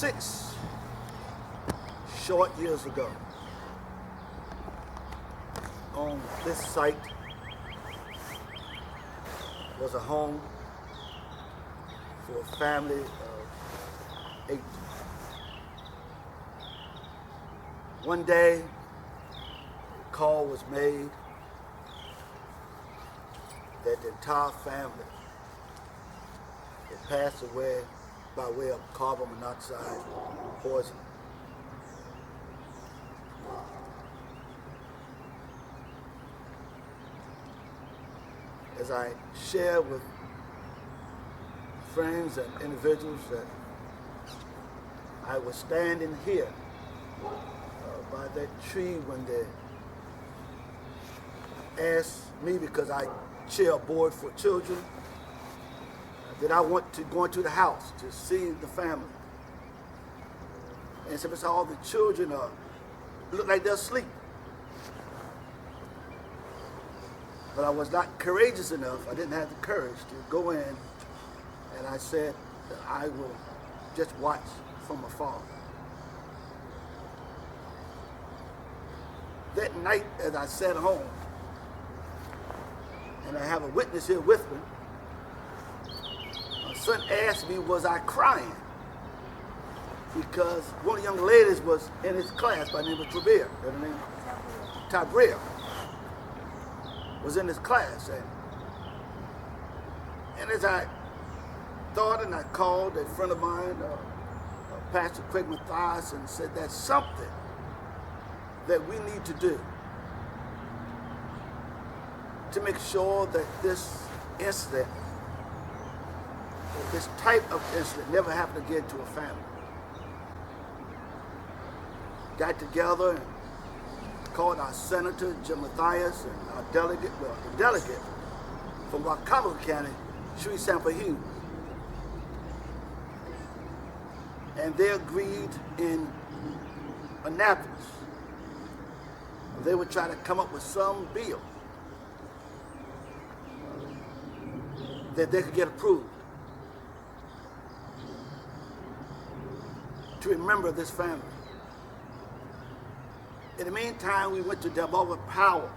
6 short years ago, on this site was a home for a family of 8. One day, a call was made that the entire family had passed away by way of carbon monoxide poison. As I share with friends and individuals that I was standing here by that tree when they asked me, because I chair a board for children, that I want to go into the house to see the family. And so all the children look like they're asleep. But I was not courageous enough. I didn't have the courage to go in, and I said that I will just watch from afar. That night, as I sat home, and I have a witness here with me, my son asked me, was I crying? Because one of the young ladies was in his class by the name of Trevere, her name Todd was in his class. And as I thought, and I called a friend of mine, Pastor Craig Mathias, and said, there's something that we need to do to make sure that this incident, this type of incident, never happened again to a family. Got together and called our Senator, Jim Mathias, and our delegate, the delegate from Wacomico County, Sri Sanford Hughes. And they agreed in Annapolis. They would try to come up with some bill that they could get approved to remember this family. In the meantime, we went to Delmarva Power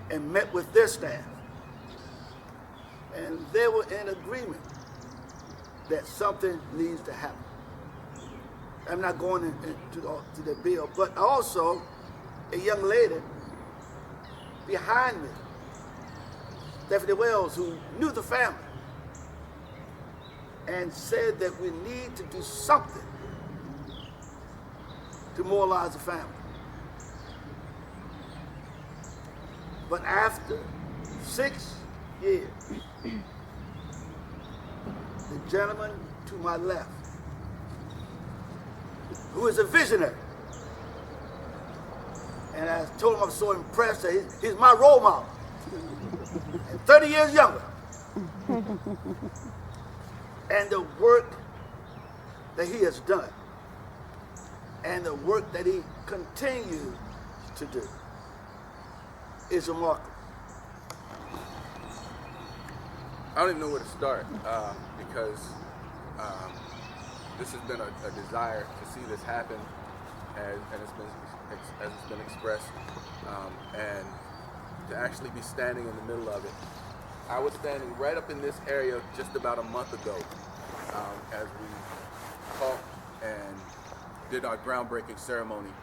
and met with their staff. And they were in agreement that something needs to happen. I'm not going into the bill, but also a young lady behind me, Stephanie Wells, who knew the family, and said that we need to do something to moralize the family. But after 6 years, the gentleman to my left, who is a visionary, and I told him I'm so impressed that he's my role model, and 30 years younger. And the work that he has done, and the work that he continues to do, is remarkable. I don't even know where to start because this has been a desire to see this happen, and it's been expressed, and to actually be standing in the middle of it. I was standing right up in this area just about a month ago as we talked and did our groundbreaking ceremony,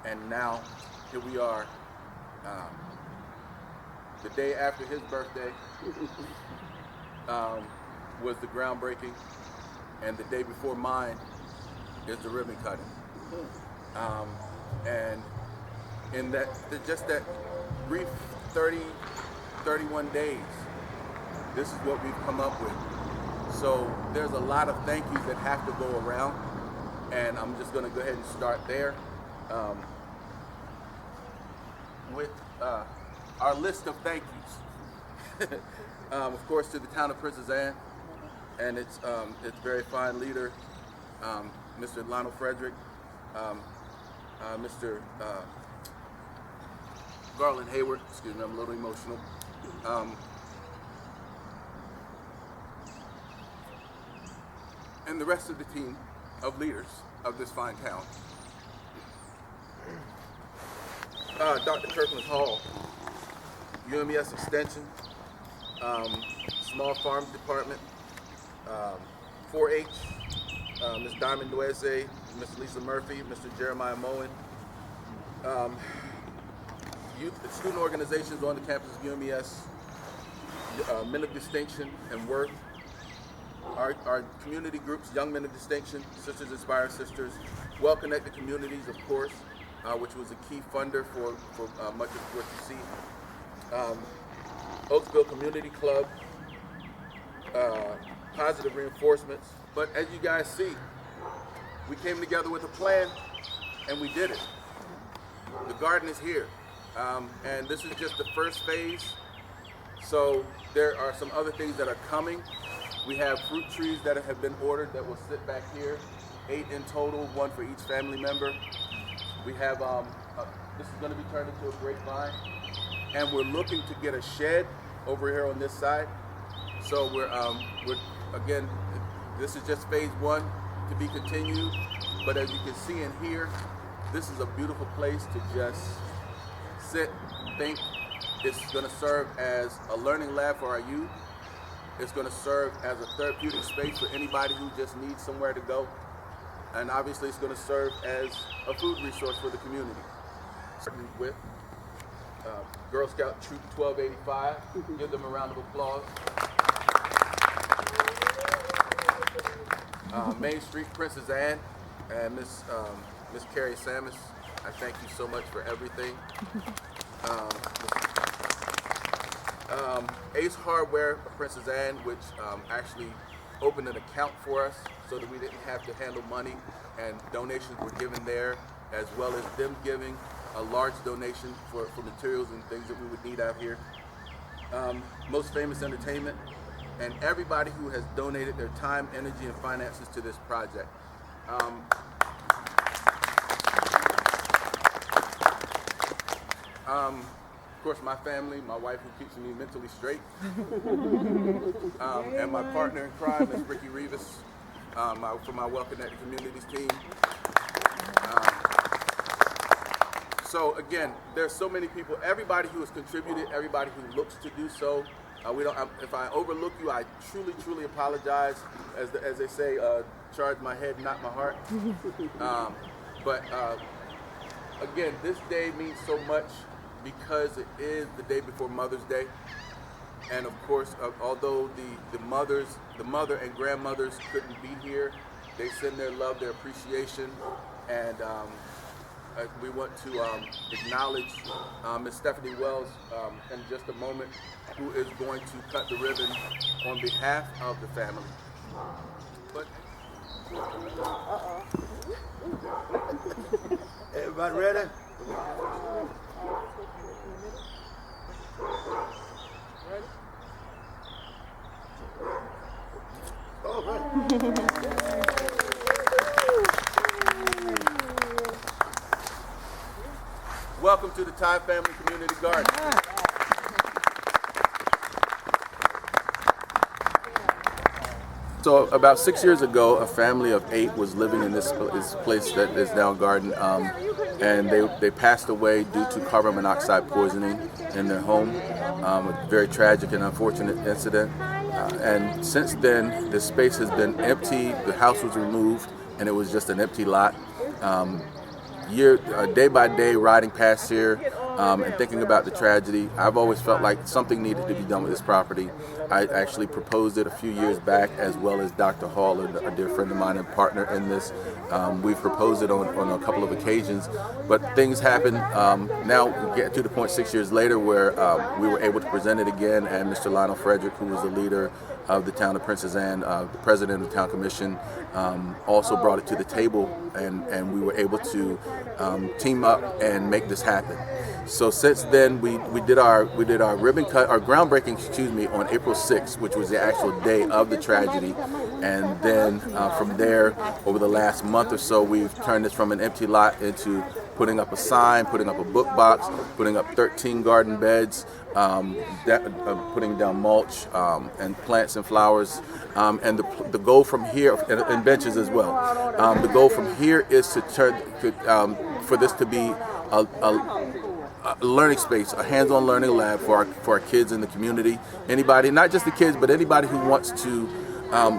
and now here we are, the day after his birthday was the groundbreaking, and the day before mine is the ribbon cutting. And in that, just that brief 31 days, this is what we've come up with. So there's a lot of thank yous that have to go around, and I'm just going to go ahead and start there with our list of thank yous. Of course, to the town of Princess Anne and its very fine leader, Mr. Lionel Frederick, Mr. Garland Hayward. Excuse me, I'm a little emotional. and the rest of the team of leaders of this fine town. Dr. Kirkland Hall, UMES Extension, Small Farm Department, 4-H, Ms. Diamond Duese, Ms. Lisa Murphy, Mr. Jeremiah Moen, youth student organizations on the campus of UMES, Men of Distinction and Worth, our community groups, Young Men of Distinction, Sisters Inspire Sisters, Well-Connected Communities, of course, which was a key funder for much of what you see. Oaksville Community Club, Positive Reinforcements. But as you guys see, we came together with a plan and we did it. The garden is here. And this is just the first phase. So there are some other things that are coming. We have fruit trees that have been ordered that will sit back here, 8 in total, 1 for each family member. We have, this is going to be turned into a grapevine, and we're looking to get a shed over here on this side. So we're again, this is just phase 1 to be continued, but as you can see and hear, this is a beautiful place to just sit, think. It's going to serve as a learning lab for our youth. It's going to serve as a therapeutic space for anybody who just needs somewhere to go. And obviously it's going to serve as a food resource for the community. With Girl Scout Troop 1285, give them a round of applause. Main Street Princess Anne and Miss Carrie Samus, I thank you so much for everything. Ace Hardware, Princess Anne, which actually opened an account for us so that we didn't have to handle money, and donations were given there, as well as them giving a large donation for materials and things that we would need out here. Most Famous Entertainment, and everybody who has donated their time, energy, and finances to this project. Of course, my family, my wife who keeps me mentally straight, and my partner in crime, Ms. Ricky Rivas, from my Well-Connected Communities team. So again, there's so many people, everybody who has contributed, everybody who looks to do so. If I overlook you, I truly, truly apologize. As they say, charge my head, not my heart. But again, this day means so much because it is the day before Mother's Day. And of course, although the mother and grandmothers couldn't be here, they send their love, their appreciation, and we want to acknowledge Ms. Stephanie Wells in just a moment, who is going to cut the ribbon on behalf of the family. But everybody ready? All right. welcome to the Todd Family Community Garden. So about 6 years ago, a family of 8 was living in this place that is now a garden, and they passed away due to carbon monoxide poisoning in their home. A very tragic and unfortunate incident. And since then, the space has been empty. The house was removed, and it was just an empty lot. Day by day, riding past here and thinking about the tragedy, I've always felt like something needed to be done with this property. I actually proposed it a few years back, as well as Dr. Hall, a dear friend of mine and partner in this. We've proposed it on a couple of occasions, but things happen. Now we get to the point 6 years later where we were able to present it again, and Mr. Lionel Frederick, who was the leader of the town of Princess Anne, the president of the town commission, also brought it to the table, and we were able to team up and make this happen. So since then, we did our ribbon cut, our groundbreaking, on April 6th, which was the actual day of the tragedy, and then from there, over the last month or so, we've turned this from an empty lot into putting up a sign, putting up a book box, putting up 13 garden beds, putting down mulch and plants and flowers. And the goal from here, and benches as well. The goal from here is to for this to be a learning space, a hands-on learning lab for our kids in the community. Anybody, not just the kids, but anybody who wants to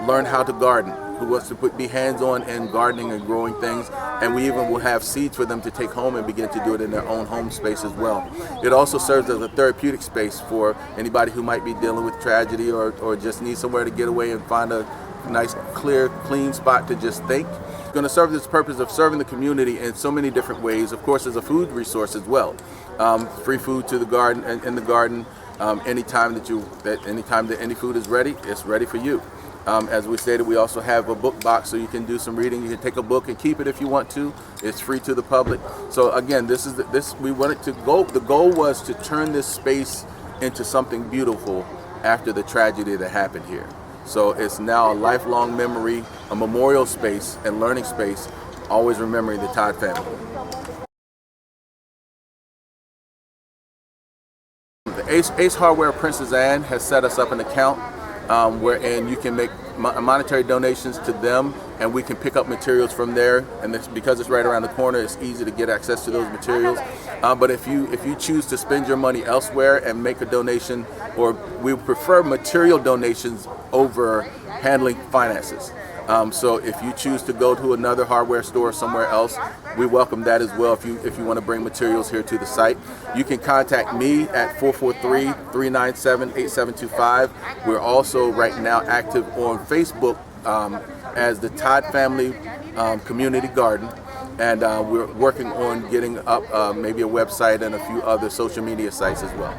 learn how to garden, who wants to be hands-on in gardening and growing things. And we even will have seeds for them to take home and begin to do it in their own home space as well. It also serves as a therapeutic space for anybody who might be dealing with tragedy or just need somewhere to get away and find a nice, clear, clean spot to just think. It's going to serve this purpose of serving the community in so many different ways. Of course, as a food resource as well. Free food to the garden, in the garden. Anytime that any food is ready, it's ready for you. As we stated, we also have a book box, so you can do some reading. You can take a book and keep it if you want to. It's free to the public. So again, we wanted to go. The goal was to turn this space into something beautiful after the tragedy that happened here. So it's now a lifelong memory, a memorial space and learning space, always remembering the Todd family. The Ace Hardware Princess Anne has set us up an account wherein you can make monetary donations to them, and we can pick up materials from there. And because it's right around the corner, it's easy to get access to those materials. But if you choose to spend your money elsewhere and make a donation, or we prefer material donations over handling finances. So if you choose to go to another hardware store somewhere else, we welcome that as well. If you want to bring materials here to the site, you can contact me at 443-397-8725. We're also right now active on Facebook as the Todd Family Community Garden, and we're working on getting up maybe a website and a few other social media sites as well.